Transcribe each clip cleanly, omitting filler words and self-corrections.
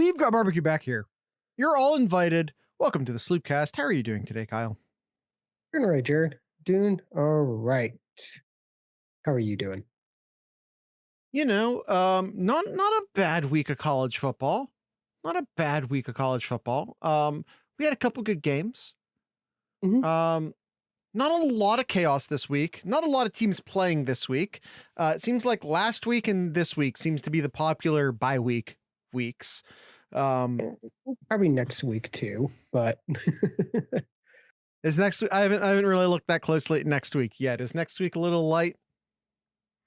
We've got barbecue back here. You're all invited. Welcome to the Sloopcast. How are you doing today, Kyle? Doing all right, Jared. Doing all right. How are you doing? Not a bad week of college football. Not a bad week of college football. We had a couple good games. Mhm. Not a lot of chaos this week. Not a lot of teams playing this week. It seems like last week and this week seems to be the popular bye week weeks. Probably next week too, but Is next week? I haven't really looked that closely at next week yet. Is next week a little light?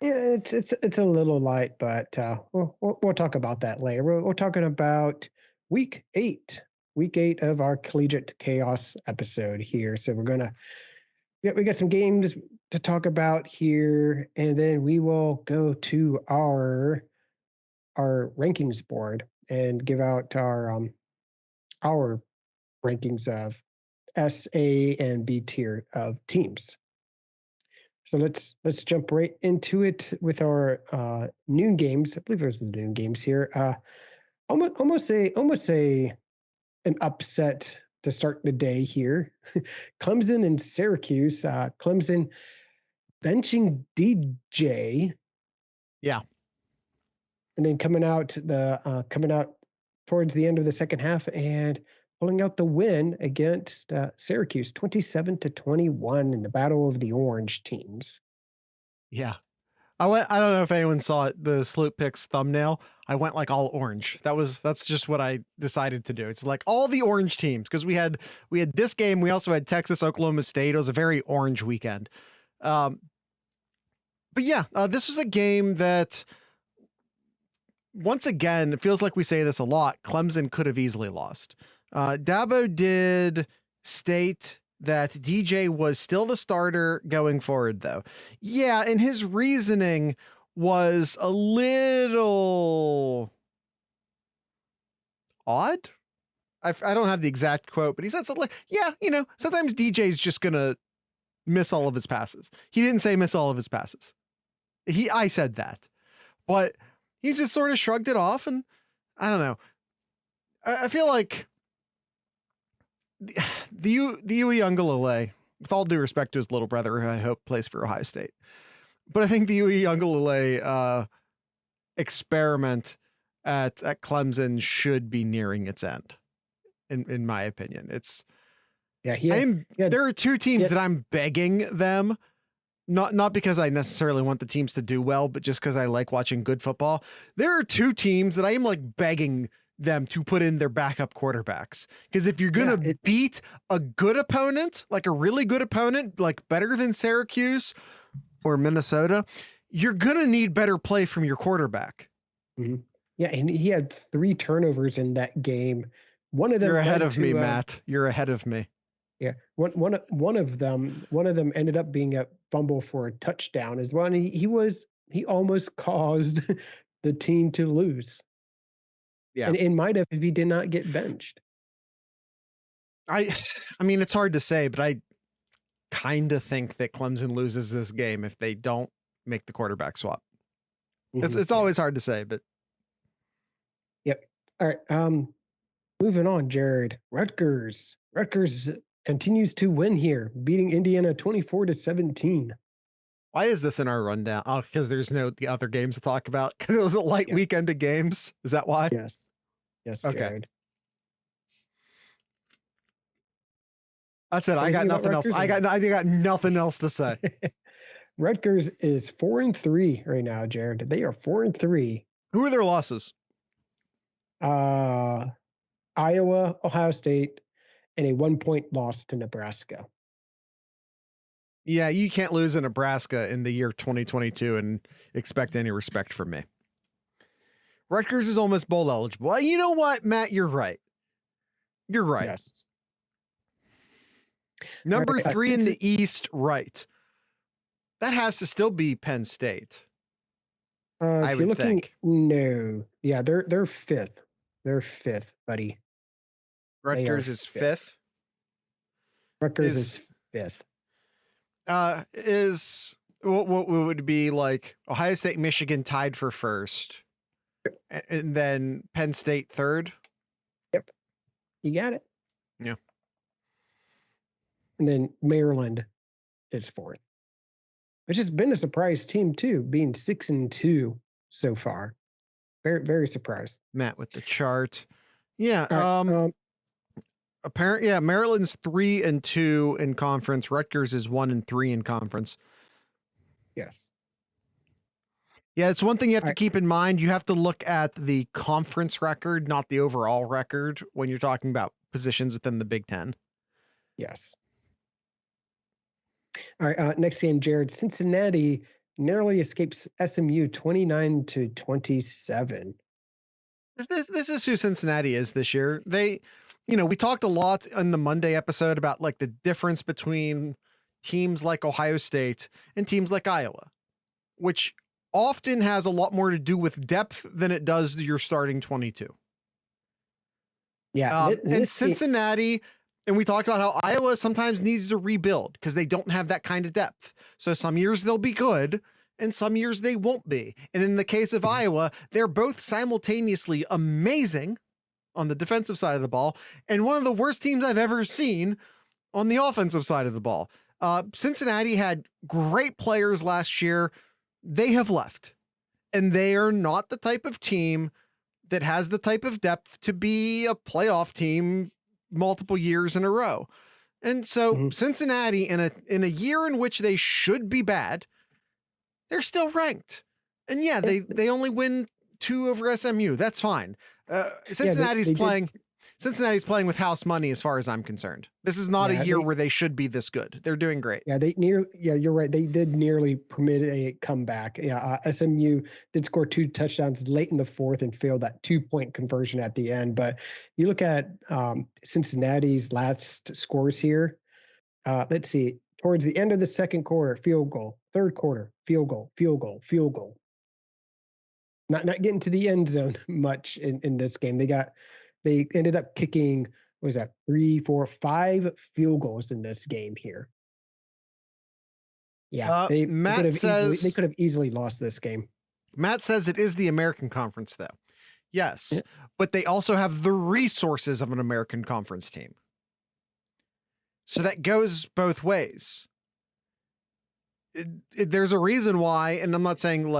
yeah, it's a little light, but we'll talk about that later. We're talking about week 8, week 8 of our Collegiate Chaos episode here. So we got some games to talk about here, and then we will go to our rankings board and give out our rankings of S, A, and B tier of teams. So let's jump right into it with our noon games. I believe it was the noon games here. Almost an upset to start the day here. Clemson and Syracuse. Clemson benching DJ. Yeah. And then coming out towards the end of the second half and pulling out the win against Syracuse, 27-21 in the Battle of the Orange teams. Yeah. I don't know if anyone saw it, the Sloop Picks thumbnail. I went like all orange. That's just what I decided to do. It's like all the orange teams, because we had this game. We also had Texas, Oklahoma State. It was a very orange weekend. But yeah, this was a game that, once again, it feels like we say this a lot, Clemson could have easily lost. Dabo did state that DJ was still the starter going forward, though. Yeah, and his reasoning was a little odd. I don't have the exact quote, but he said something like, sometimes DJ's just going to miss all of his passes. He didn't say miss all of his passes. I said that. But he just sort of shrugged it off, and I don't know. I feel like the Uiagalelei, with all due respect to his little brother, who I hope plays for Ohio State, but I think the Uiagalelei experiment at Clemson should be nearing its end, in my opinion. There are two teams that I'm begging them, not because I necessarily want the teams to do well, but just because I like watching good football. There are two teams that I am like begging them to put in their backup quarterbacks. Because if you're going to beat a good opponent, like a really good opponent, like better than Syracuse or Minnesota, you're going to need better play from your quarterback. Mm-hmm. Yeah, and he had 3 turnovers in that game. One of them You're ahead of me, Matt. You're ahead of me. Yeah, one of them ended up being a fumble for a touchdown as well. And he almost caused the team to lose. Yeah, and it might have if he did not get benched. I mean, it's hard to say, but I kind of think that Clemson loses this game if they don't make the quarterback swap. Mm-hmm. It's always hard to say, but yep. All right. Moving on, Jared. Rutgers continues to win here, beating Indiana 24-17. Why is this in our rundown? Oh, because there's no the other games to talk about. Because it was a light weekend of games. Is that why? Yes. Okay. Jared. That's it. I got nothing else. I got nothing else to say. Rutgers is 4-3 right now, Jared. They are 4-3. Who are their losses? Iowa, Ohio State, and a 1-point loss to Nebraska. Yeah, you can't lose in Nebraska in the year 2022 and expect any respect from me. Rutgers is almost bowl eligible. Well, you know what, Matt? You're right. Yes. Number 3 in the East, right. That has to still be Penn State. I would think. No. Yeah, they're 5th. They're 5th, buddy. Rutgers is 5th? Rutgers is 5th. Is what would be like Ohio State, Michigan tied for 1st, and then Penn State 3rd? You got it. Yeah. And then Maryland is fourth, which has been a surprise team too, being 6-2 so far. Very, very surprised. Matt with the chart. Yeah. All right, Maryland's 3-2 in conference. Rutgers is 1-3 in conference. yes. Yeah, it's one thing you have All to right. keep in mind. You have to look at the conference record, not the overall record, when you're talking about positions within the Big Ten. Yes. All right. Next game, Jared. Cincinnati narrowly escapes SMU 29-27. This is who Cincinnati is this year. They, we talked a lot in the Monday episode about like the difference between teams like Ohio State and teams like Iowa, which often has a lot more to do with depth than it does your starting 22. Yeah. And Cincinnati, and we talked about how Iowa sometimes needs to rebuild because they don't have that kind of depth. So some years they'll be good and some years they won't be. And in the case of Iowa, they're both simultaneously amazing on the defensive side of the ball and one of the worst teams I've ever seen on the offensive side of the ball. Cincinnati had great players last year. They have left, and they are not the type of team that has the type of depth to be a playoff team multiple years in a row. And so Cincinnati, in a year in which they should be bad, they're still ranked. And yeah, they only win 2 over SMU. That's fine. Cincinnati's playing with house money as far as I'm concerned. This is not a year where they should be this good. They're doing great. Yeah, you're right. They did nearly permit a comeback. Yeah, SMU did score 2 touchdowns late in the fourth and failed that 2-point conversion at the end. But you look at Cincinnati's last scores here. Let's see. Towards the end of the second quarter, field goal. Third quarter, field goal, field goal, field goal. Not getting to the end zone much in this game. They ended up kicking, what was that, 3, 4, 5 field goals in this game here. Yeah, they could have easily lost this game. Matt says it is the American Conference, though. Yes, but they also have the resources of an American Conference team. So that goes both ways. There's a reason why, and I'm not saying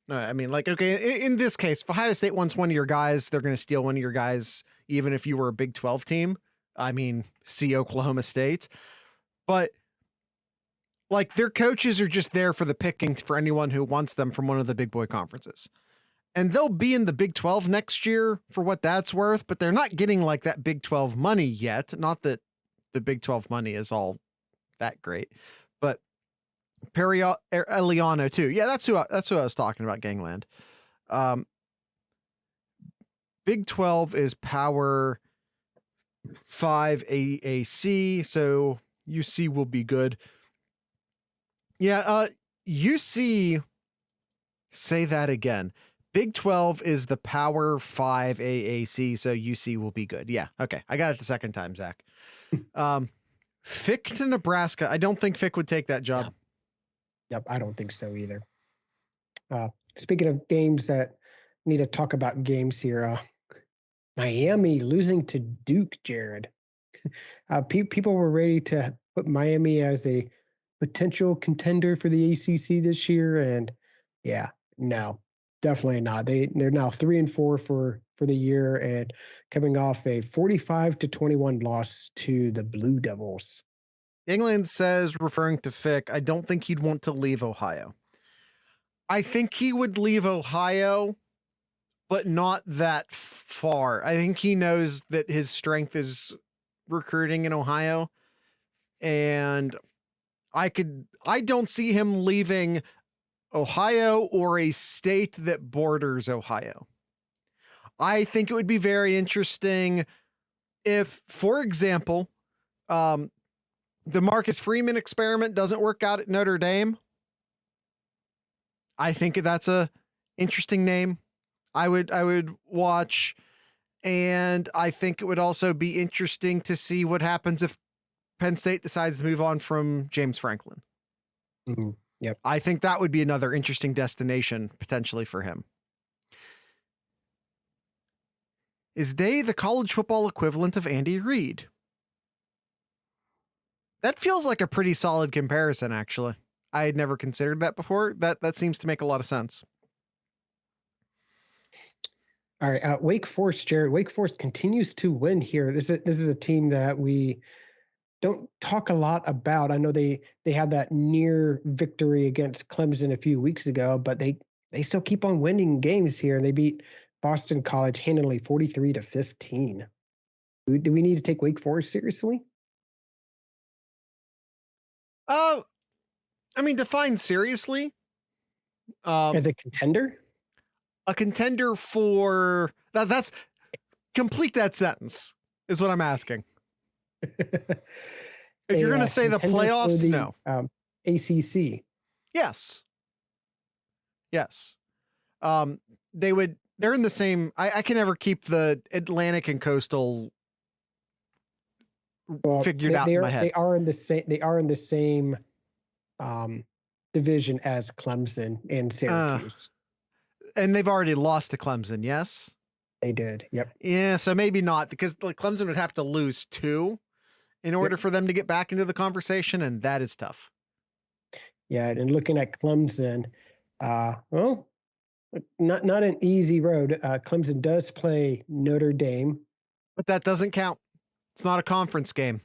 okay, in this case, if Ohio State wants one of your guys, they're going to steal one of your guys, even if you were a Big 12 team. See Oklahoma State. But like their coaches are just there for the picking for anyone who wants them from one of the big boy conferences. And they'll be in the Big 12 next year for what that's worth, but they're not getting like that Big 12 money yet. Not that the Big 12 money is all that great, but Eliano too. Yeah, that's who I was talking about, Gangland. Big 12 is Power 5 AAC, so UC will be good. Yeah, UC, say that again. Big 12 is the Power 5 AAC, so UC will be good. Yeah, okay. I got it the second time, Zach. Fick to Nebraska. I don't think Fick would take that job. Yep, I don't think so either. Speaking of games that need to talk about games here, Miami losing to Duke, Jared. People were ready to put Miami as a potential contender for the ACC this year, and yeah, no, definitely not. They're now 3-4 for the year, and coming off a 45-21 loss to the Blue Devils. England says, referring to Fick, I don't think he'd want to leave Ohio. I think he would leave Ohio, but not that far. I think he knows that his strength is recruiting in Ohio, and I don't see him leaving Ohio or a state that borders Ohio. I think it would be very interesting if, for example, the Marcus Freeman experiment doesn't work out at Notre Dame. I think that's a interesting name. I would watch, and I think it would also be interesting to see what happens if Penn State decides to move on from James Franklin. Mm-hmm. Yep. I think that would be another interesting destination potentially for him. Is they the college football equivalent of Andy Reid? That feels like a pretty solid comparison, actually. I had never considered that before. That seems to make a lot of sense. All right, Wake Forest, Jared. Wake Forest continues to win here. This is a team that we don't talk a lot about. I know they had that near victory against Clemson a few weeks ago, but they still keep on winning games here. They beat Boston College handily 43-15. Do we need to take Wake Forest seriously? I mean, define seriously. As a contender? A contender for that's complete that sentence is what I'm asking. If you're going to say the playoffs, no. ACC. Yes. They're in the same. I can never keep the Atlantic and Coastal figured out in my head. They are in the same division as Clemson and Syracuse. And they've already lost to Clemson, yes? They did, yep. Yeah, so maybe not, because Clemson would have to lose 2 in order for them to get back into the conversation, and that is tough. Yeah, and looking at Clemson, well, not an easy road. Clemson does play Notre Dame. But that doesn't count. It's not a conference game.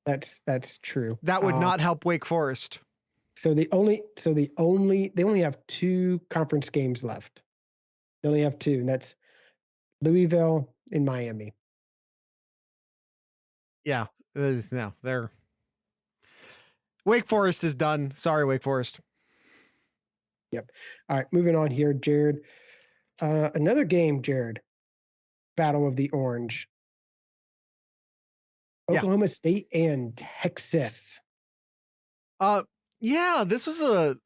That's true. That would not help Wake Forest. So they only have 2 conference games left. They only have 2, and that's Louisville and Miami. Yeah, no, they're Wake Forest is done. Sorry, Wake Forest. Yep. All right, moving on here, Jared. Another game, Jared. Battle of the Orange. Oklahoma State and Texas. Yeah, this was such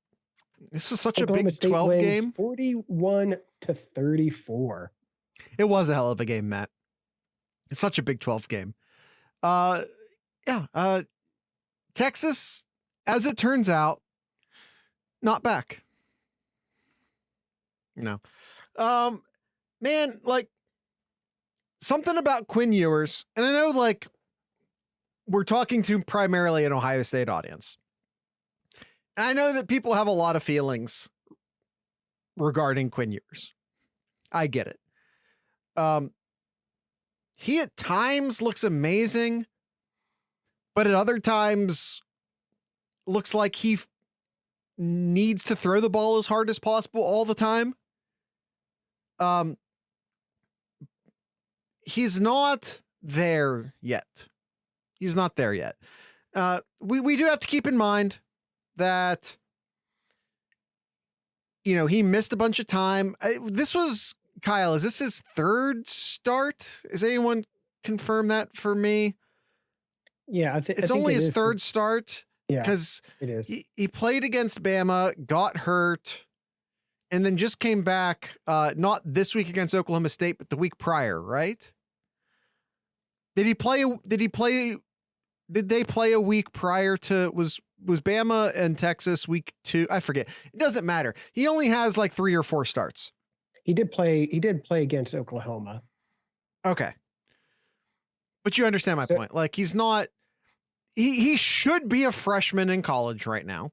Oklahoma a Big State 12 game. 41-34. It was a hell of a game, Matt. It's such a Big 12 game. Texas, as it turns out, not back. No. Man, like something about Quinn Ewers, and I know like we're talking to primarily an Ohio State audience. And I know that people have a lot of feelings regarding Quinn Ewers. I get it. He at times looks amazing, but at other times looks like he needs to throw the ball as hard as possible all the time. He's not there yet. He's not there yet. We do have to keep in mind that, you know, he missed a bunch of time. This was, Kyle, is this his 3rd start? Is anyone confirm that for me? Yeah, it's only his 3rd start. Yeah, because it is. He played against Bama, got hurt, and then just came back. Not this week against Oklahoma State, but the week prior, right? Did they play a week prior to was Bama and Texas week 2? I forget. It doesn't matter. He only has like 3 or 4 starts. He did play against Oklahoma. Okay. But you understand my point. Like he's not, he should be a freshman in college right now.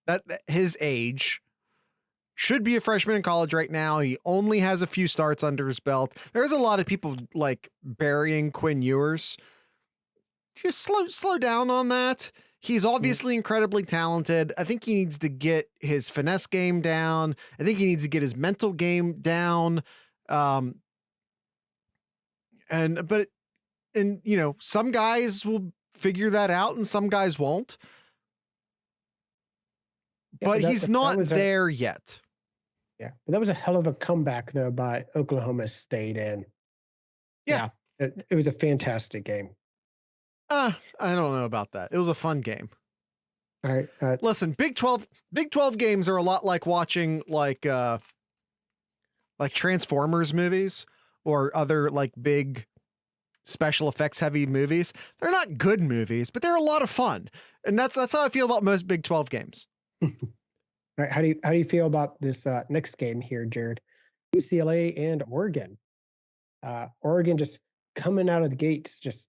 That his age should be a freshman in college right now. He only has a few starts under his belt. There's a lot of people like burying Quinn Ewers. Just slow down on that. He's obviously incredibly talented. I think he needs to get his finesse game down. I think he needs to get his mental game down. And you know, some guys will figure that out and some guys won't. But he's not there yet. Yeah. But that was a hell of a comeback though by Oklahoma State, and it was a fantastic game. I don't know about that. It was a fun game. All right. Listen, Big 12 games are a lot like watching like Transformers movies or other like big special effects heavy movies. They're not good movies, but they're a lot of fun. And that's how I feel about most Big 12 games. All right. How do you feel about this next game here, Jared? UCLA and Oregon. Oregon just coming out of the gates, just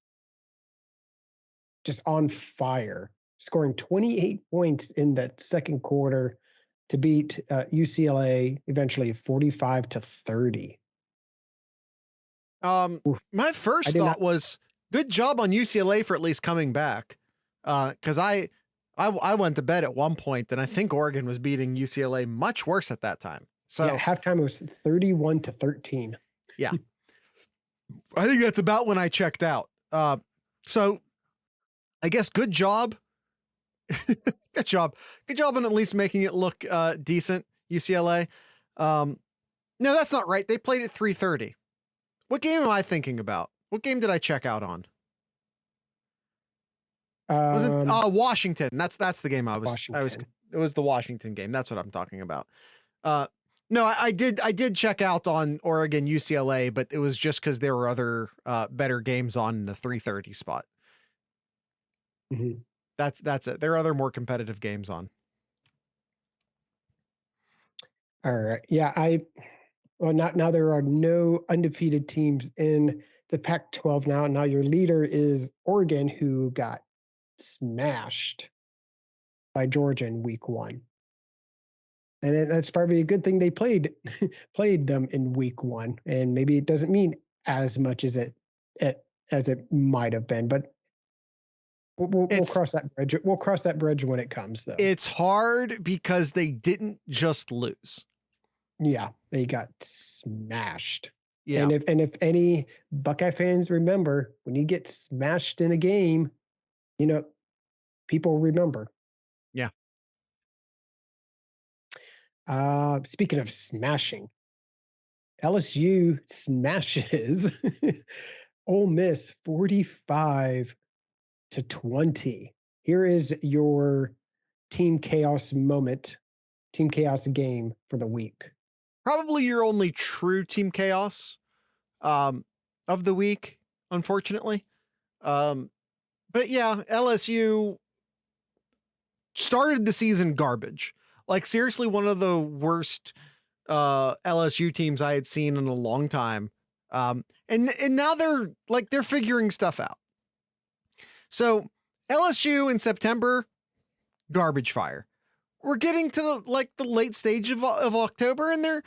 on fire, scoring 28 points in that second quarter to beat UCLA eventually 45-30. My I first did thought not. was good job on UCLA for at least coming back. Because I went to bed at one point and I think Oregon was beating UCLA much worse at that time. So Yeah, halftime was 31-13. yeah, I think that's about when I checked out. So I guess good job. Good job. Good job on at least making it look decent, UCLA. No, that's not right. They played at 3:30. What game am I thinking about? What game did I check out on? Was it Washington? That's the game I was Washington. it was the Washington game. That's what I'm talking about. No, I did check out on Oregon UCLA, but it was just because there were other better games on the 3:30 spot. Mm-hmm. That's it. There are other more competitive games on. All right. Yeah, now there are no undefeated teams in the Pac-12 now. Now your leader is Oregon, who got smashed by Georgia in week 1. And that's probably a good thing they played them in week 1. And maybe it doesn't mean as much as it might have been, but we'll cross that bridge. We'll cross that bridge when it comes, though. It's hard because they didn't just lose. Yeah, they got smashed. Yeah. And if any Buckeye fans remember, when you get smashed in a game, people remember. Yeah. Speaking of smashing, LSU smashes Ole Miss 45-20. Here is your Team Chaos moment, Team Chaos game for the week. Probably your only true Team Chaos of the week, unfortunately. But yeah, LSU started the season garbage. Like seriously, one of the worst LSU teams I had seen in a long time. And now they're figuring stuff out. So LSU in September, garbage fire. We're getting to the late stage of October, and they're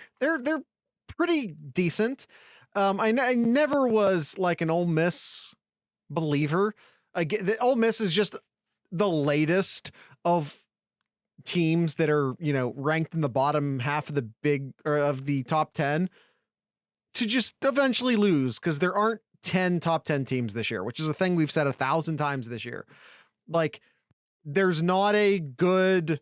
pretty decent. I never was like an Ole Miss believer. The Ole Miss is just the latest of teams that are ranked in the bottom half of the top 10 to just eventually lose because there aren't 10 top 10 teams this year, which is a thing we've said 1,000 times this year. Like there's not a good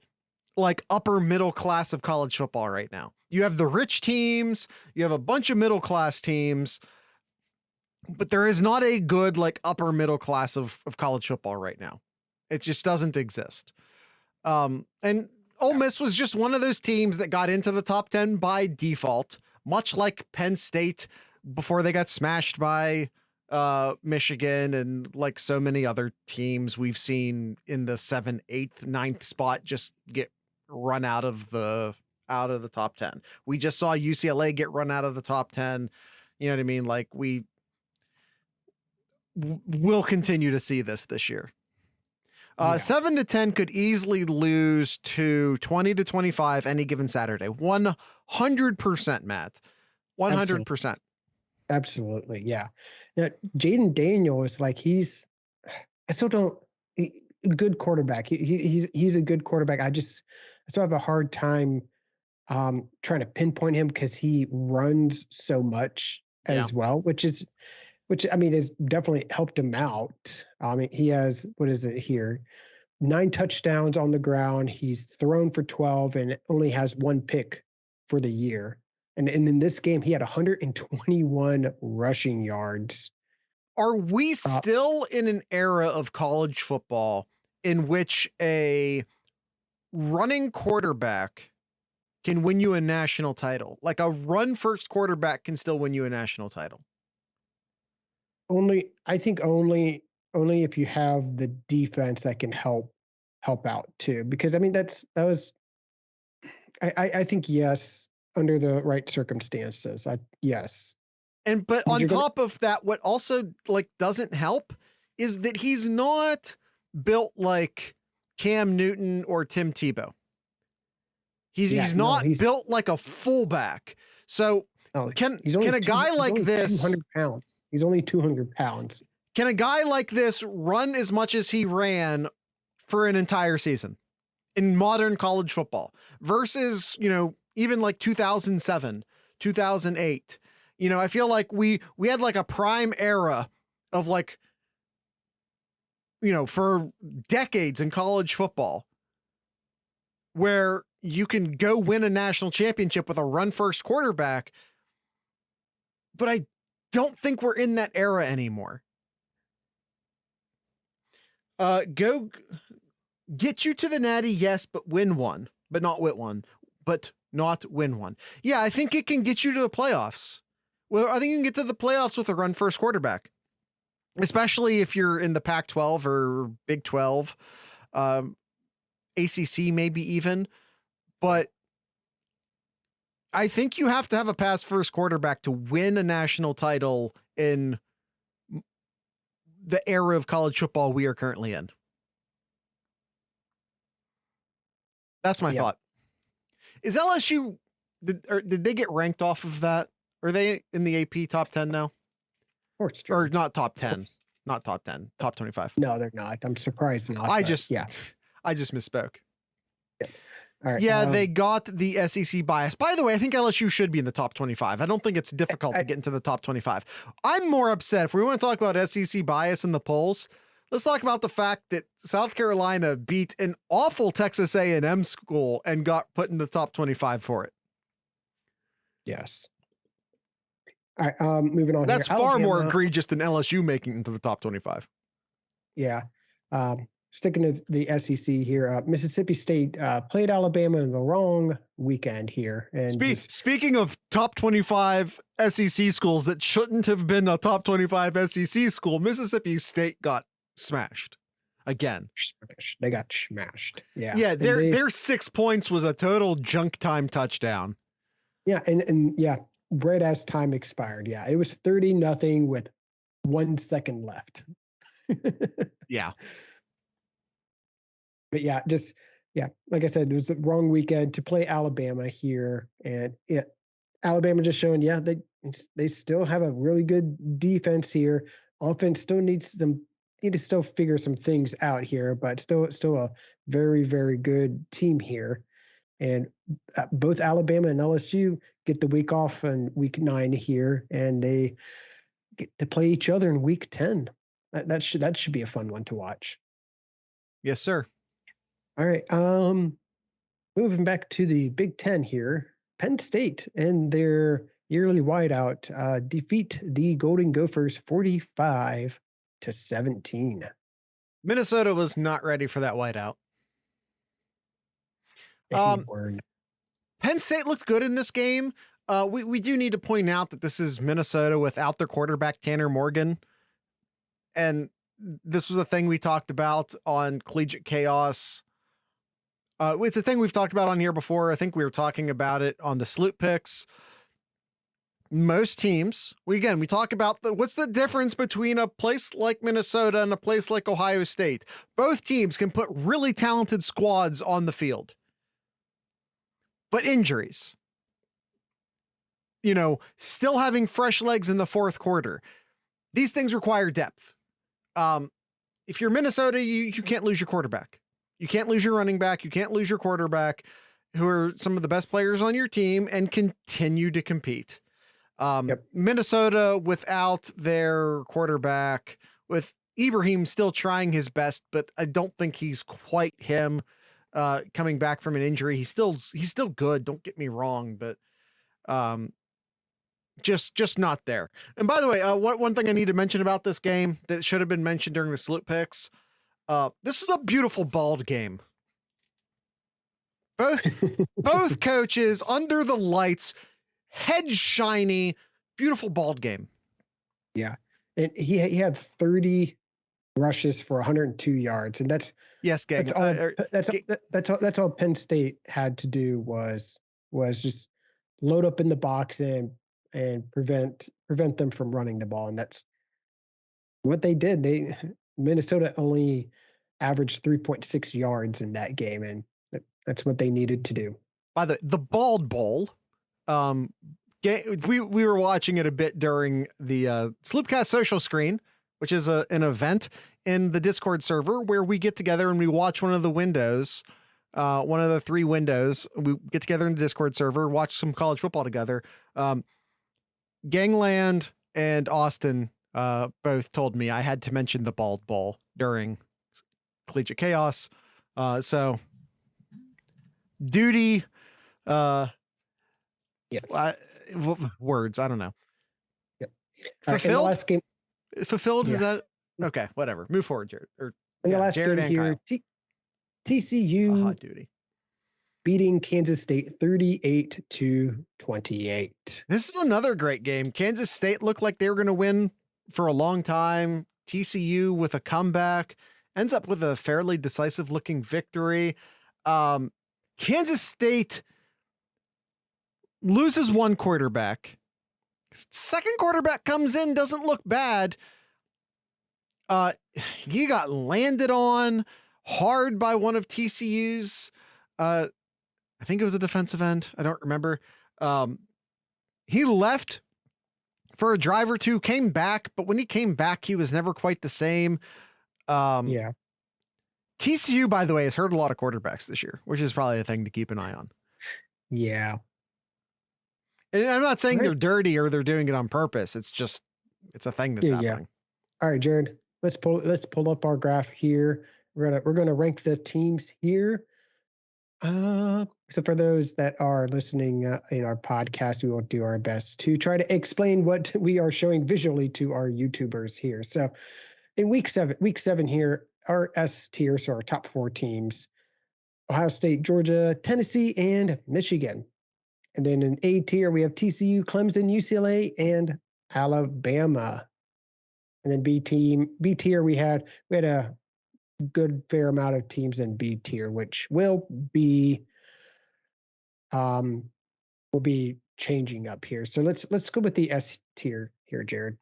upper middle class of college football right now. You have the rich teams, you have a bunch of middle class teams, but there is not a good upper middle class of college football right now. It just doesn't exist. And Ole Miss was just one of those teams that got into the top 10 by default, much like Penn State before they got smashed by Michigan and so many other teams we've seen in the 7th, 8th, 9th spot just get run out of the top 10. We just saw UCLA get run out of the top 10. You know what I mean? We'll continue to see this year. 7-10 could easily lose to 20-25 any given Saturday. 100%, Matt. 100%. Absolutely. Yeah. Now, Jaden Daniel is I still don't, good quarterback. He's a good quarterback. I still have a hard time trying to pinpoint him because he runs so much as well, which I mean, has definitely helped him out. I mean, he has, what is it here? 9 touchdowns on the ground. He's thrown for 12 and only has 1 pick for the year. And in this game, he had 121 rushing yards. Are we still in an era of college football in which a running quarterback can win you a national title? Like a run first quarterback can still win you a national title? I think only if you have the defense that can help out too. Because I mean, I think yes, under the right circumstances, yes. But on top of that, what also like doesn't help is that he's not built like Cam Newton or Tim Tebow. He's not built like a fullback. So can a guy like this 200 pounds? He's only 200 pounds. Can a guy like this run as much as he ran for an entire season in modern college football versus, even like 2007, 2008? I feel like we had like a prime era of like, for decades in college football where you can go win a national championship with a run first quarterback. But I don't think we're in that era anymore. Go get you to the Natty, yes, but win one, but not win one. Yeah, I think it can get you to the playoffs. Well, I think you can get to the playoffs with a run first quarterback, especially if you're in the Pac-12 or Big 12, ACC maybe even. But I think you have to have a pass first quarterback to win a national title in the era of college football we are currently in. That's my thought. Is LSU, did they get ranked off of that? Are they in the AP top 10 now? Or not top 10, not top 10, top 25. No, they're not. I'm surprised not. I just misspoke. Yeah. All right, yeah, they got the SEC bias. By the way, I think LSU should be in the top 25. I don't think it's difficult to get into the top 25. I'm more upset. If we want to talk about SEC bias in the polls, let's talk about the fact that South Carolina beat an awful Texas A&M school and got put in the top 25 for it. Yes. All right, moving on. That's far more egregious than LSU making into the top 25. Yeah. Sticking to the SEC here, Mississippi State played Alabama in the wrong weekend here. And speaking of top 25 SEC schools that shouldn't have been a top 25 SEC school, Mississippi State got smashed again. They got smashed. Yeah. Yeah. Their 6 points was a total junk time touchdown. Yeah. And yeah, right as time expired. Yeah. It was 30-0 with 1 second left. Yeah. But yeah, like I said, it was the wrong weekend to play Alabama here. And Alabama just showing, they still have a really good defense here. Offense still need to still figure some things out here, but still a very, very good team here. And both Alabama and LSU get the week off in week 9 here, and they get to play each other in week 10. That should be a fun one to watch. Yes, sir. All right. Moving back to the Big Ten here, Penn State and their yearly whiteout defeat the Golden Gophers 45-17. Minnesota was not ready for that whiteout. Penn State looked good in this game. We do need to point out that this is Minnesota without their quarterback, Tanner Morgan. And this was a thing we talked about on Collegiate Chaos. It's a thing we've talked about on here before. I think we were talking about it on the Sloot Picks. Most teams, we talk about what's the difference between a place like Minnesota and a place like Ohio State. Both teams can put really talented squads on the field. But injuries, still having fresh legs in the fourth quarter. These things require depth. If you're Minnesota, you can't lose your quarterback. You can't lose your running back. You can't lose your quarterback, who are some of the best players on your team and continue to compete. Minnesota without their quarterback, with Ibrahim still trying his best, but I don't think he's quite him coming back from an injury. He's still good. Don't get me wrong, but just not there. And by the way, one thing I need to mention about this game that should have been mentioned during the Sloot Picks. This was a beautiful bald game. Both coaches under the lights, head shiny, beautiful bald game. Yeah. And he had 30 rushes for 102 yards. And that's gang. That's all Penn State had to do was just load up in the box and and prevent them from running the ball. And that's what they did. Minnesota only averaged 3.6 yards in that game, and that's what they needed to do. By the Bald Bowl, we were watching it a bit during the Sloopcast social screen, which is an event in the Discord server where we get together and we watch one of the windows, one of the 3 windows. We get together in the Discord server, watch some college football together. Gangland and Austin both told me I had to mention the Bald Bowl during Collegiate Chaos. So duty, yes. Words, I don't know. Yep. Fulfilled? Last game, fulfilled? Yeah. Is that okay? Whatever. Move forward, Jared. In the last Jared game here, TCU duty. beating Kansas State 38-28. This is another great game. Kansas State looked like they were going to win for a long time. TCU with a comeback ends up with a fairly decisive looking victory. Kansas State loses one quarterback. Second quarterback comes in, doesn't look bad. He got landed on hard by one of TCU's, I think it was a defensive end. I don't remember. He left for a drive or two, came back, but when he came back, he was never quite the same. Yeah. TCU, by the way, has hurt a lot of quarterbacks this year, which is probably a thing to keep an eye on. Yeah. And I'm not saying they're dirty or they're doing it on purpose. It's just, it's a thing that's happening. Yeah. All right, Jared, let's pull up our graph here. We're gonna rank the teams here. So for those that are listening in our podcast, we will do our best to try to explain what we are showing visually to our YouTubers here. So in week seven here, our S tier, so our top 4 teams, Ohio State, Georgia, Tennessee, and Michigan. And then in A tier, we have TCU, Clemson, UCLA, and Alabama. And then B tier, we had a good fair amount of teams in B tier, which will be changing up here. So let's go with the S tier here, Jared.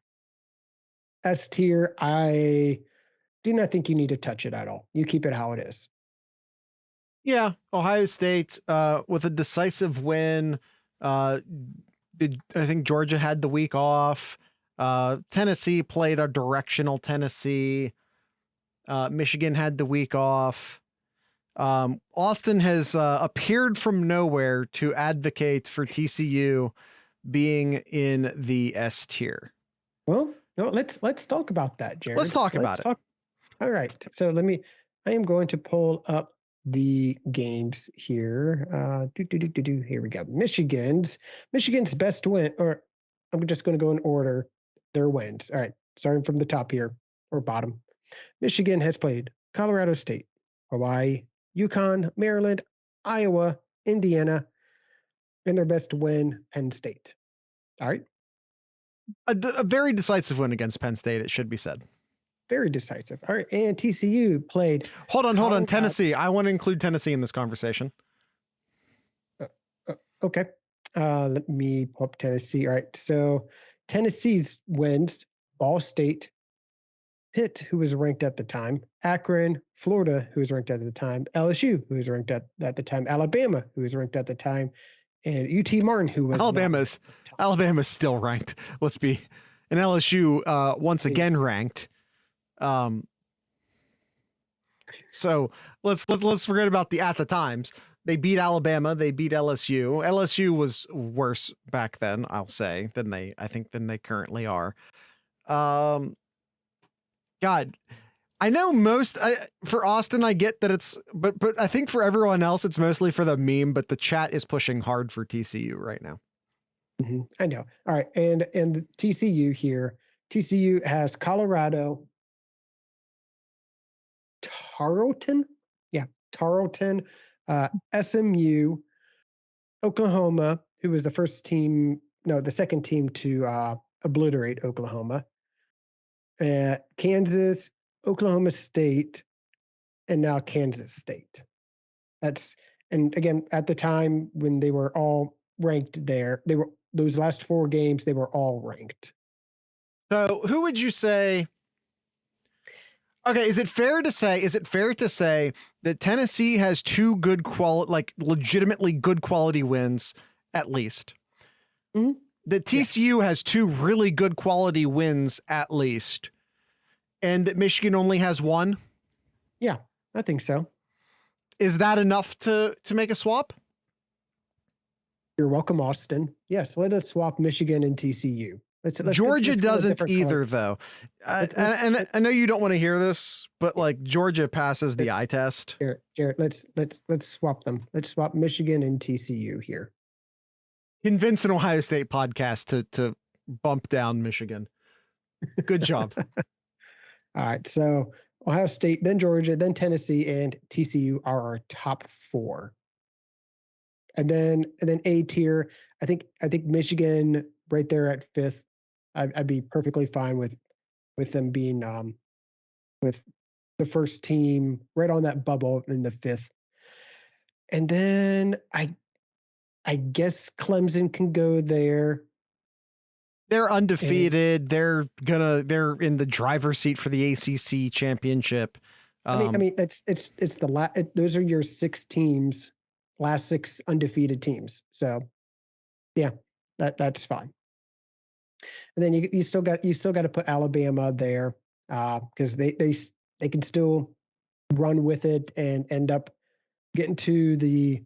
S tier, I do not think you need to touch it at all. You keep it how it is. Yeah, Ohio State with a decisive win. I think Georgia had the week off. Tennessee played a directional Tennessee. Michigan had the week off. Austin has appeared from nowhere to advocate for TCU being in the S tier. Well, no, let's talk about that, Jared. Let's talk about it. All right. So I am going to pull up the games here. Here we go. Michigan's best win, or I'm just going to go in order their wins. All right. Starting from the top here or bottom. Michigan has played Colorado State, Hawaii, UConn, Maryland, Iowa, Indiana, and their best win, Penn State. All right. A very decisive win against Penn State, it should be said. Very decisive. All right. And TCU played. Hold on. Tennessee. I want to include Tennessee in this conversation. Okay. Let me pull up Tennessee. All right. So Tennessee's wins: Ball State, Pitt, who was ranked at the time, Akron, Florida, who was ranked at the time, LSU, who was ranked at the time, Alabama, who was ranked at the time, and UT Martin, who was Alabama's still ranked. And LSU once again ranked. So let's forget about the at the times. They beat Alabama. They beat LSU. LSU was worse back then, I'll say, than they currently are. God, I know for Austin, I get that it's, but I think for everyone else, it's mostly for the meme, but the chat is pushing hard for TCU right now. Mm-hmm. I know. All right. And the TCU here, TCU has Colorado, Tarleton, SMU, Oklahoma, who was the second team to obliterate Oklahoma, Kansas, Oklahoma State, and now Kansas State. And again, at the time when they were all ranked there, they were those last 4 games, they were all ranked. So who would you say? Okay, is it fair to say that Tennessee has 2 good quality, like legitimately good quality wins at least? Mm-hmm. That TCU has 2 really good quality wins at least, and that Michigan only has 1? Yeah, I think so. Is that enough to make a swap? You're welcome, Austin. Yes, let us swap Michigan and TCU. Georgia let's doesn't either, though. And I know you don't want to hear this, but like Georgia passes the eye test. Jared, let's swap them. Let's swap Michigan and TCU here. Convince an Ohio State podcast to bump down Michigan. Good job. All right, so Ohio State, then Georgia, then Tennessee, and TCU are our top 4. And then A tier, I think Michigan right there at 5th. I'd be perfectly fine with them being with the first team right on that bubble in the 5th. And then I guess Clemson can go there. They're undefeated. They're in the driver's seat for the ACC championship. I mean, those are your 6 teams, last 6 undefeated teams. So, yeah, that's fine. And then you still got to put Alabama there because they can still run with it and end up getting to the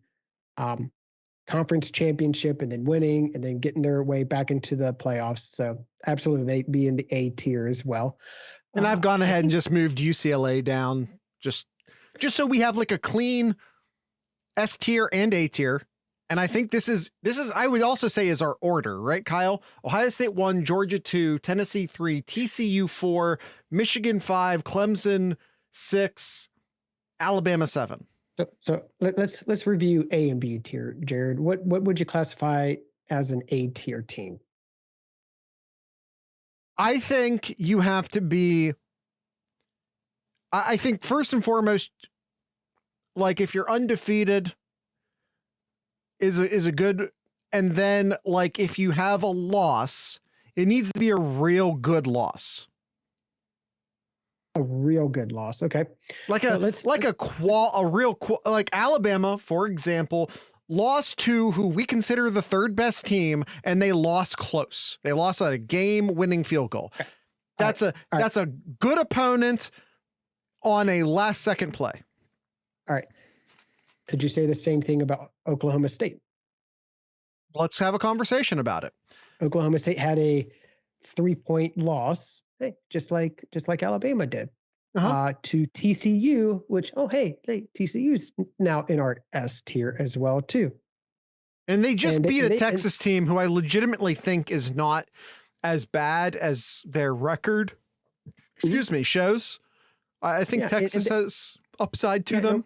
conference championship and then winning and then getting their way back into the playoffs. So absolutely, they be in the A tier as well. And I've gone ahead and just moved UCLA down just so we have like a clean S tier and A tier. And I think this is I would also say is our order, right, Kyle? Ohio State 1, Georgia 2, Tennessee 3, TCU 4, Michigan 5, Clemson 6, Alabama 7. So let's review A and B tier, Jared. What would you classify as an A tier team? I think you have to be. I think first and foremost, like if you're undefeated, is a good, and then like if you have a loss, it needs to be a real good loss. A real good loss. Okay. Like like Alabama, for example, lost to who we consider the 3rd best team, and they lost close. They lost at a game-winning field goal. Okay. That's a good opponent on a last-second play. All right. Could you say the same thing about Oklahoma State? Let's have a conversation about it. Oklahoma State had a 3-point loss, just like Alabama did, to TCU, which TCU's now in our S tier as well too. And they just beat a Texas team who I legitimately think is not as bad as their record, shows. I think Texas has upside to them.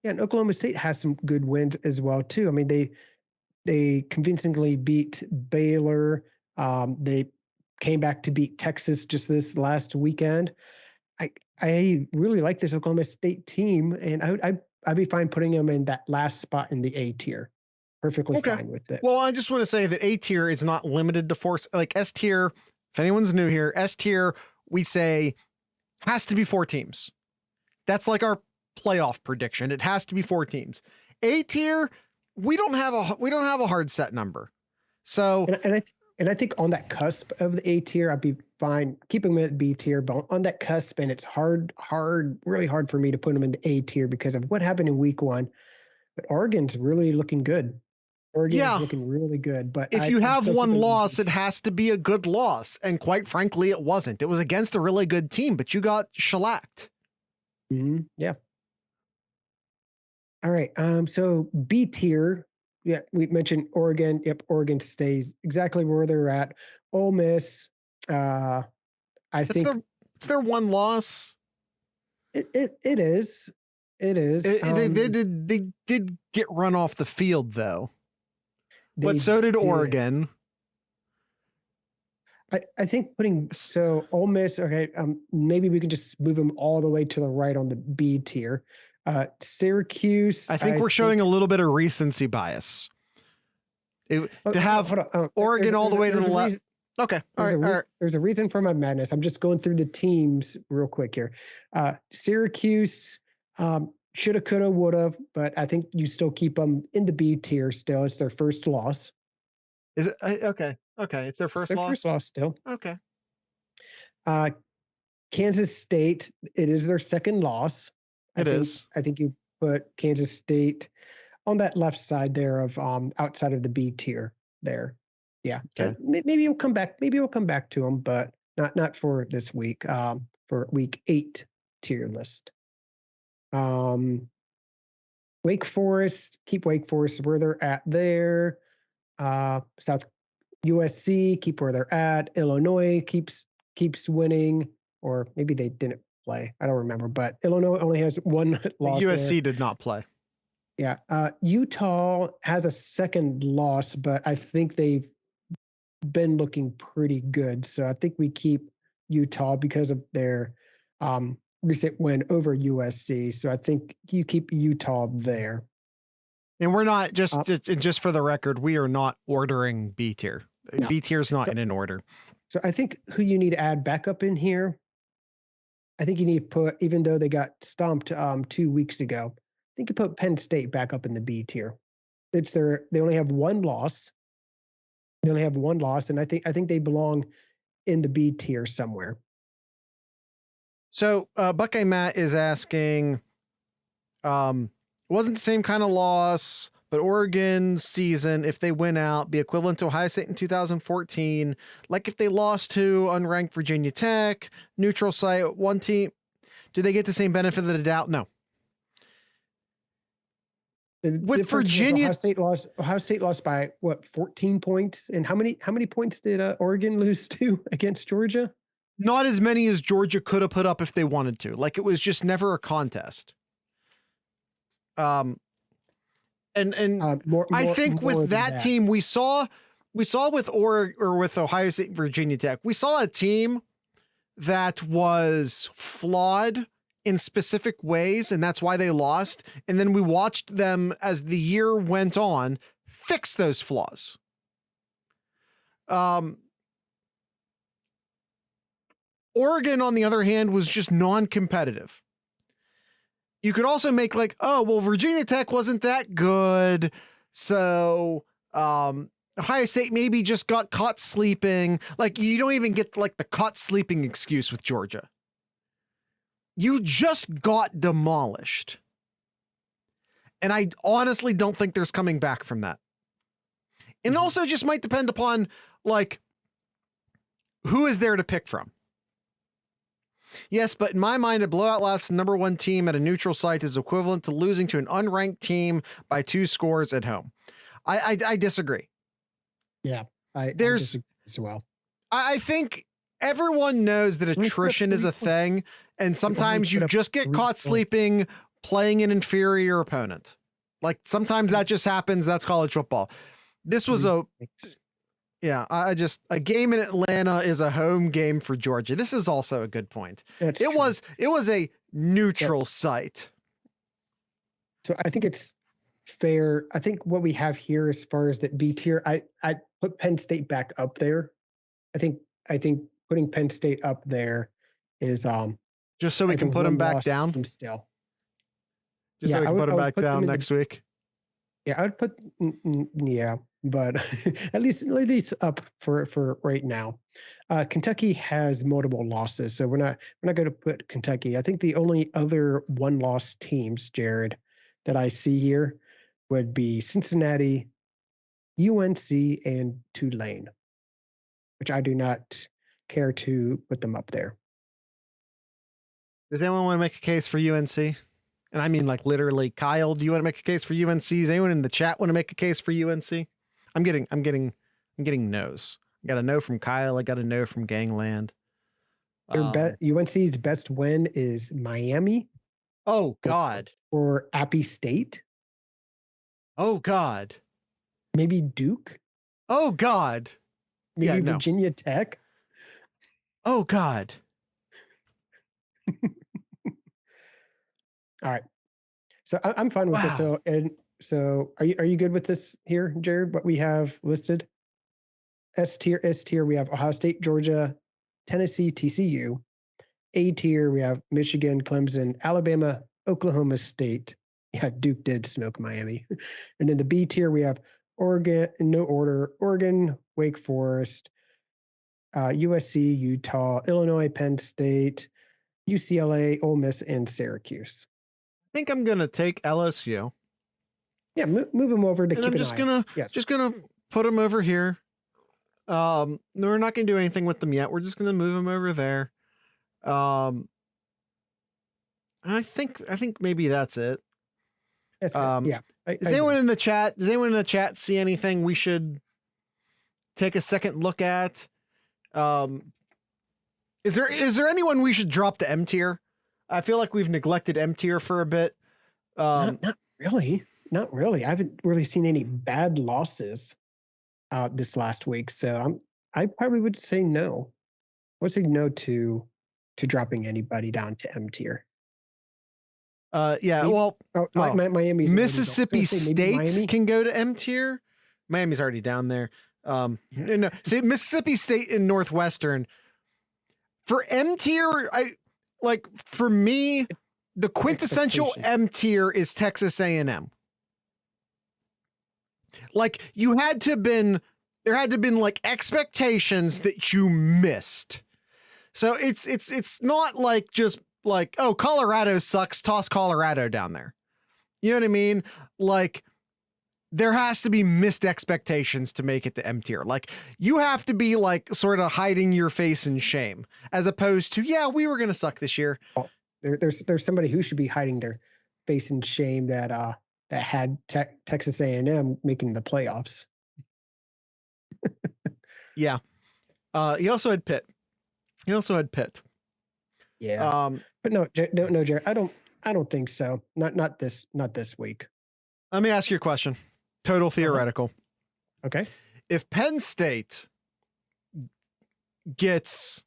And Oklahoma State has some good wins as well too. I mean, they convincingly beat Baylor. They came back to beat Texas just this last weekend. I really like this Oklahoma State team, and I'd be fine putting them in that last spot in the A tier. Perfectly fine with it. Well, I just want to say that A tier is not limited to force. Like S tier, if anyone's new here, S tier we say has to be 4 teams. That's like our playoff prediction. It has to be 4 teams. A tier, we don't have a hard set number. So and I think on that cusp of the A tier, I'd be fine keeping them at B tier, but on that cusp, and it's really hard for me to put them in the A tier because of what happened in week 1. But Oregon's really looking good. Oregon's looking really good. But if you have one loss, it has to be a good loss. And quite frankly, it wasn't. It was against a really good team, but you got shellacked. Mm-hmm. Yeah. All right. So B tier. Yeah, we mentioned Oregon. Yep, Oregon stays exactly where they're at. Ole Miss. I think it's their one loss. It is. It is. They did get run off the field though. But so did Oregon. I think Ole Miss. Okay, maybe we can just move them all the way to the right on the B tier. Syracuse. I think we're showing a little bit of recency bias. To have hold on. Oregon all the way to the left. Okay. All right. There's a reason for my madness. I'm just going through the teams real quick here. Syracuse shoulda, coulda, woulda, but I think you still keep them in the B tier still. It's their first loss. Is it okay? Okay, it's their first loss. First loss still. Okay. Kansas State, it is their second loss. I think you put Kansas State on that left side there of outside of the B tier there. Yeah. Okay. Maybe we'll come back. Maybe we'll come back to them, but not for this week. For week 8 tier list. Wake Forest, keep Wake Forest where they're at there. South USC, keep where they're at. Illinois keeps winning, or maybe they didn't play. I don't remember, but Illinois only has one loss. USC there. did not play. Yeah. Utah has a second loss, but I think they've been looking pretty good. So I think we keep Utah because of their recent win over USC. So I think you keep Utah there. And we're not just for the record, we are not ordering B tier. No. B tier is not in an order. So I think who you need to add back up in here, I think you need to put, even though they got stomped 2 weeks ago, I think you put Penn State back up in the B tier. They only have one loss. And I think they belong in the B tier somewhere. So Buckeye Matt is asking, wasn't the same kind of loss, but Oregon's season, if they win out, be equivalent to Ohio State in 2014, like if they lost to unranked Virginia Tech, neutral site, one team, do they get the same benefit of the doubt? No. With Virginia, Ohio State lost by what, 14 points? And how many points did Oregon lose to against Georgia? Not as many as Georgia could have put up if they wanted to. Like, it was just never a contest. I think with that team, we saw with with Ohio State and Virginia Tech, we saw a team that was flawed in specific ways, and that's why they lost. And then we watched them as the year went on fix those flaws. Oregon, on the other hand, was just non-competitive. You could also make like, oh, well, Virginia Tech wasn't that good, so Ohio State maybe just got caught sleeping. Like, you don't even get like the caught sleeping excuse with Georgia. You just got demolished. And I honestly don't think there's coming back from that. And it also just might depend upon, like, who is there to pick from. Yes, but in my mind, a blowout loss to number 1 team at a neutral site is equivalent to losing to an unranked team by 2 scores at home. I disagree. Yeah, I disagree as well. I think everyone knows that attrition is a thing, and sometimes you just get caught sleeping playing an inferior opponent. Like, sometimes that just happens. That's college football. This was a game in Atlanta is a home game for Georgia. This is also a good point. It was a neutral site. So I think it's fair. I think what we have here as far as that B tier, I put Penn State back up there. I think putting Penn State up there is just so we can put them back down still. Just so we can put them back down next week. Yeah, I would put but at least up for right now. Kentucky has multiple losses, so we're not going to put Kentucky. I think the only other 1-loss teams, Jared, that I see here would be Cincinnati, UNC, and Tulane, which I do not care to put them up there. Does anyone want to make a case for UNC? And I mean, like, literally, Kyle, do you want to make a case for UNC? Does anyone in the chat want to make a case for UNC? I'm getting no's. I got a no from Kyle. I got a no from Gangland. UNC's best win is Miami. Oh God. Or Appy State. Oh God. Maybe Duke. Oh God. Maybe Virginia Tech. Oh God. All right. So I'm fine with this. So, and So are you good with this here, Jared? What we have listed? S tier, we have Ohio State, Georgia, Tennessee, TCU. A tier, we have Michigan, Clemson, Alabama, Oklahoma State. Yeah, Duke did smoke Miami. And then the B tier, we have Oregon, in no order, Oregon, Wake Forest, USC, Utah, Illinois, Penn State, UCLA, Ole Miss, and Syracuse. I think I'm gonna take LSU. Yeah, move them over to And keep I'm an just eye. gonna Yes. just gonna put them over here. No, we're not gonna do anything with them yet. We're just gonna move them over there. I think maybe that's it. That's it. Yeah. Does anyone in the chat see anything we should take a second look at? Is there anyone we should drop to M tier? I feel like we've neglected M tier for a bit. Not really. Not really. I haven't really seen any bad losses this last week. So I probably would say no. I would say no to dropping anybody down to M tier. Yeah, well, Miami's Mississippi State Miami? can go to M tier. Miami's already down there. No, see, Mississippi State and Northwestern for M tier. For me, the quintessential M tier is Texas A&M. Like there had to have been like expectations that you missed. So it's not like just like, oh, Colorado sucks, toss Colorado down there. You know what I mean? Like there has to be missed expectations to make it to M tier. Like you have to be like sort of hiding your face in shame as opposed to, yeah, we were going to suck this year. Oh, there's somebody who should be hiding their face in shame that had Texas A&M making the playoffs. Yeah. He also had Pitt. Yeah. But no, Jared, I don't think so. Not this week. Let me ask you a question. Total theoretical. Okay. If Penn State gets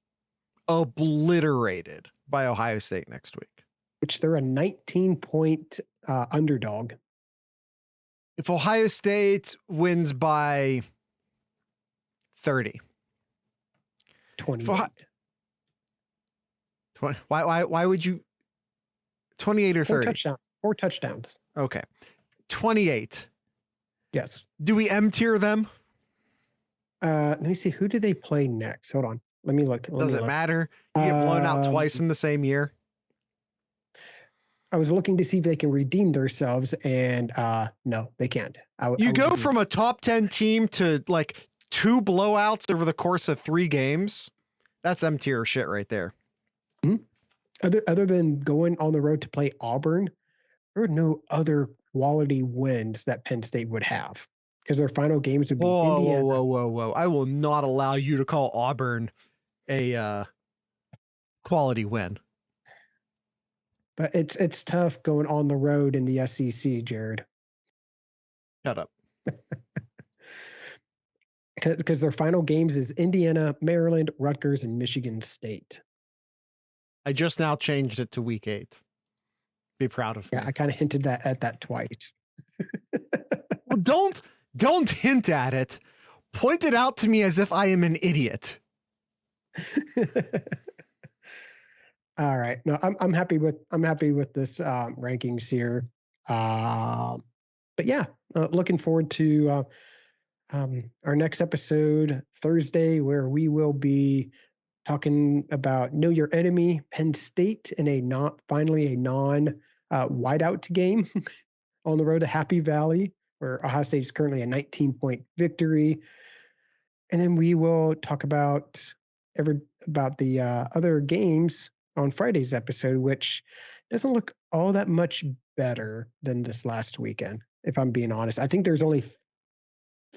obliterated by Ohio State next week, which they're a 19-point underdog. If Ohio State wins by 30. 28. Why would you 28 or 30? 4 touchdowns. Okay. 28. Yes. Do we M tier them? Let me see. Who do they play next? Hold on. Let me look. Does it matter? You get blown out twice in the same year. I was looking to see if they can redeem themselves, and no, they can't. You go from a top 10 team to like 2 blowouts over the course of 3 games. That's M tier shit right there. Mm-hmm. Other than going on the road to play Auburn, there are no other quality wins that Penn State would have because their final games would be Indiana. Whoa. I will not allow you to call Auburn a quality win. But it's tough going on the road in the SEC, Jared. Shut up. Because their final games is Indiana, Maryland, Rutgers, and Michigan State. I just now changed it to week 8. Be proud of me. Yeah, I kind of hinted at that twice. Well, don't hint at it. Point it out to me as if I am an idiot. All right. No, I'm happy with this rankings here. But yeah, looking forward to our next episode Thursday, where we will be talking about Know Your Enemy, Penn State, in a finally non whiteout game on the road to Happy Valley, where Ohio State is currently a 19-point victory. And then we will talk about the other games on Friday's episode, which doesn't look all that much better than this last weekend, if I'm being honest. I think there's only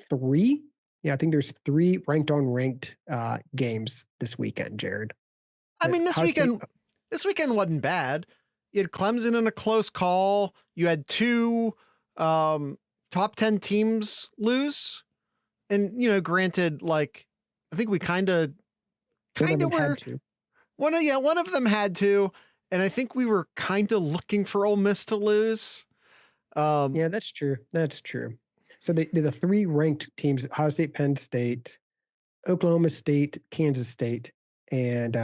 3. Yeah, I think there's 3 ranked on ranked games this weekend, Jared. I mean, this weekend wasn't bad. You had Clemson in a close call. You had 2 top 10 teams lose. And, granted, like, I think we kind of were. One of them had to. And I think we were kind of looking for Ole Miss to lose. Yeah, that's true. That's true. So the three ranked teams: Ohio State, Penn State, Oklahoma State, Kansas State, and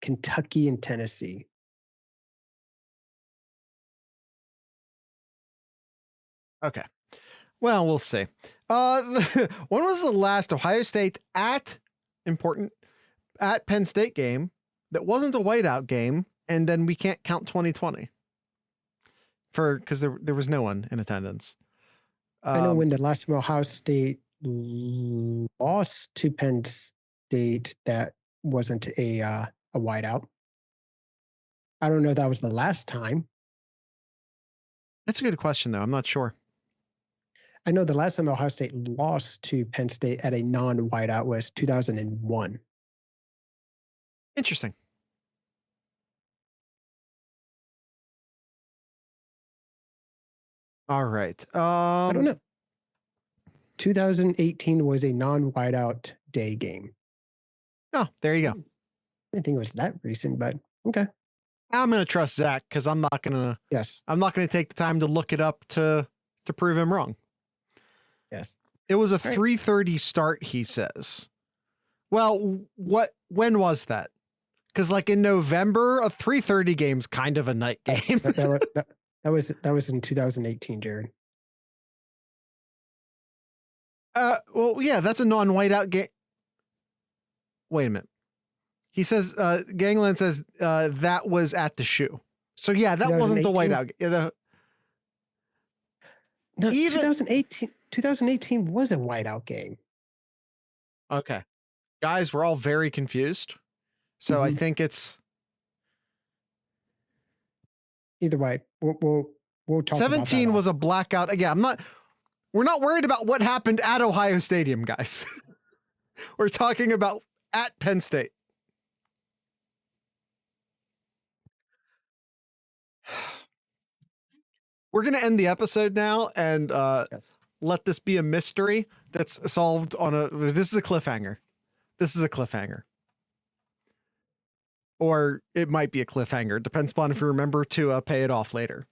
Kentucky and Tennessee. Okay. Well, we'll see. When was the last Ohio State at Penn State game that wasn't a whiteout game, and then we can't count 2020 because there was no one in attendance. I know when the last time Ohio State lost to Penn State, that wasn't a whiteout. I don't know if that was the last time. That's a good question, though. I'm not sure. I know the last time Ohio State lost to Penn State at a non-whiteout was 2001. Interesting. All right. I don't know. 2018 was a non-whiteout day game. Oh, there you go. I didn't think it was that recent, but okay. I'm going to trust Zach because I'm not going to. Yes. I'm not going to take the time to look it up to prove him wrong. Yes. It was a 3:30 start, he says. Well, when was that? Because like in November, a 3:30 game's kind of a night game. that was in 2018, Jared. Well, yeah, that's a non-whiteout game. Wait a minute. He says, Gangland says that was at the shoe. So yeah, that wasn't the whiteout. No, 2018 was a whiteout game. Okay. Guys, we're all very confused. So I think it's either way. We'll talk 17 about was a blackout. Again, we're not worried about what happened at Ohio Stadium, guys. We're talking about at Penn State. We're going to end the episode now and let this be a mystery that's solved this is a cliffhanger. This is a cliffhanger. Or it might be a cliffhanger. Depends upon if we remember to pay it off later.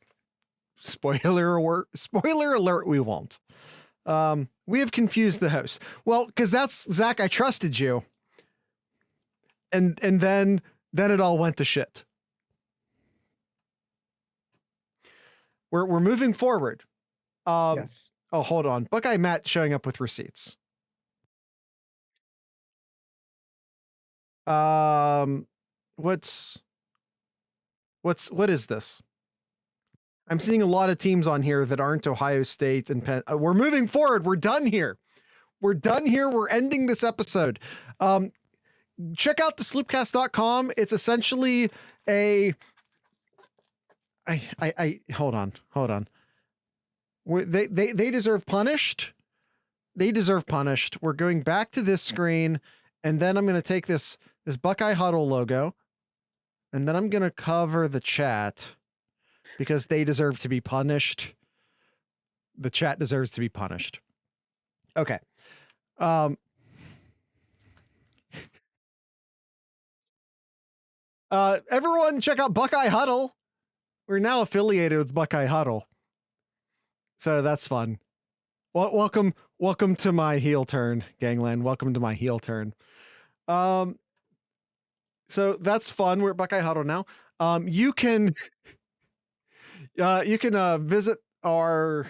Spoiler alert, we won't. We have confused the host. Well, because that's Zach, I trusted you. And then it all went to shit. We're moving forward. yes. Oh, hold on. Buckeye Matt showing up with receipts. What is this? I'm seeing a lot of teams on here that aren't Ohio State and Penn. We're moving forward. We're done here. We're ending this episode. Check out the sloopcast.com. It's essentially a hold on. They deserve punished. They deserve punished. We're going back to this screen, and then I'm going to take this Buckeye Huddle logo, and then I'm going to cover the chat because they deserve to be punished. The chat deserves to be punished. Okay. Everyone check out Buckeye Huddle. We're now affiliated with Buckeye Huddle. So that's fun. Well, welcome to my heel turn, Gangland. Welcome to my heel turn. So that's fun. We're at Buckeye Huddle now. You can visit our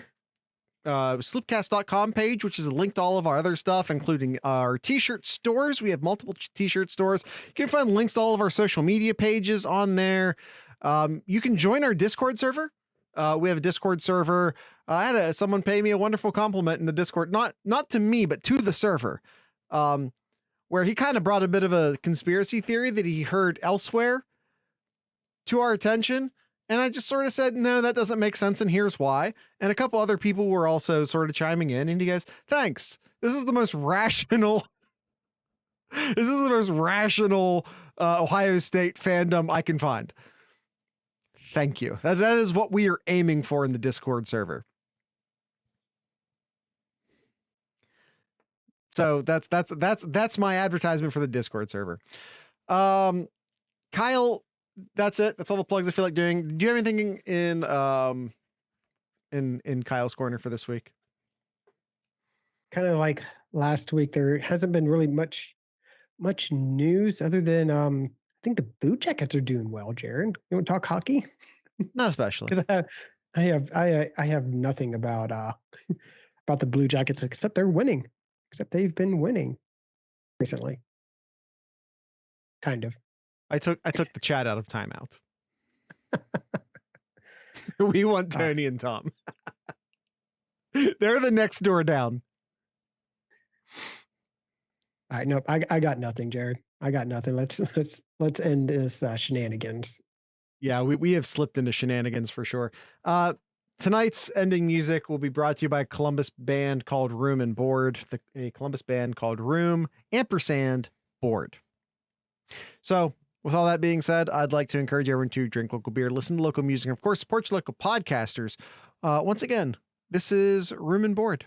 sloopcast.com page, which is a link to all of our other stuff, including our t-shirt stores. We have multiple t-shirt stores. You can find links to all of our social media pages on there. You can join our Discord server. We have a Discord server. I had someone pay me a wonderful compliment in the Discord, not to me, but to the server, where he kind of brought a bit of a conspiracy theory that he heard elsewhere to our attention. And I just sort of said, no, that doesn't make sense. And here's why. And a couple other people were also sort of chiming in, and he goes, thanks. This is the most rational Ohio State fandom I can find. Thank you. That is what we are aiming for in the Discord server. So that's my advertisement for the Discord server. Kyle, that's it. That's all the plugs I feel like doing. Do you have anything in in Kyle's corner for this week? Kind of like last week, there hasn't been really much news other than I think the Blue Jackets are doing well. Jared, you want to talk hockey? Not especially. Because I have nothing about about the Blue Jackets except they're winning. Except they've been winning recently. Kind of. I took the chat out of timeout. We want Tony and Tom. They're the next door down. All right, nope. I got nothing, Jared. I got nothing. Let's end this shenanigans. Yeah, we have slipped into shenanigans for sure. Tonight's ending music will be brought to you by a Columbus band called Room and Board. A Columbus band called Room & Board. So, with all that being said, I'd like to encourage everyone to drink local beer, listen to local music, and of course, support your local podcasters. Once again, this is Room and Board.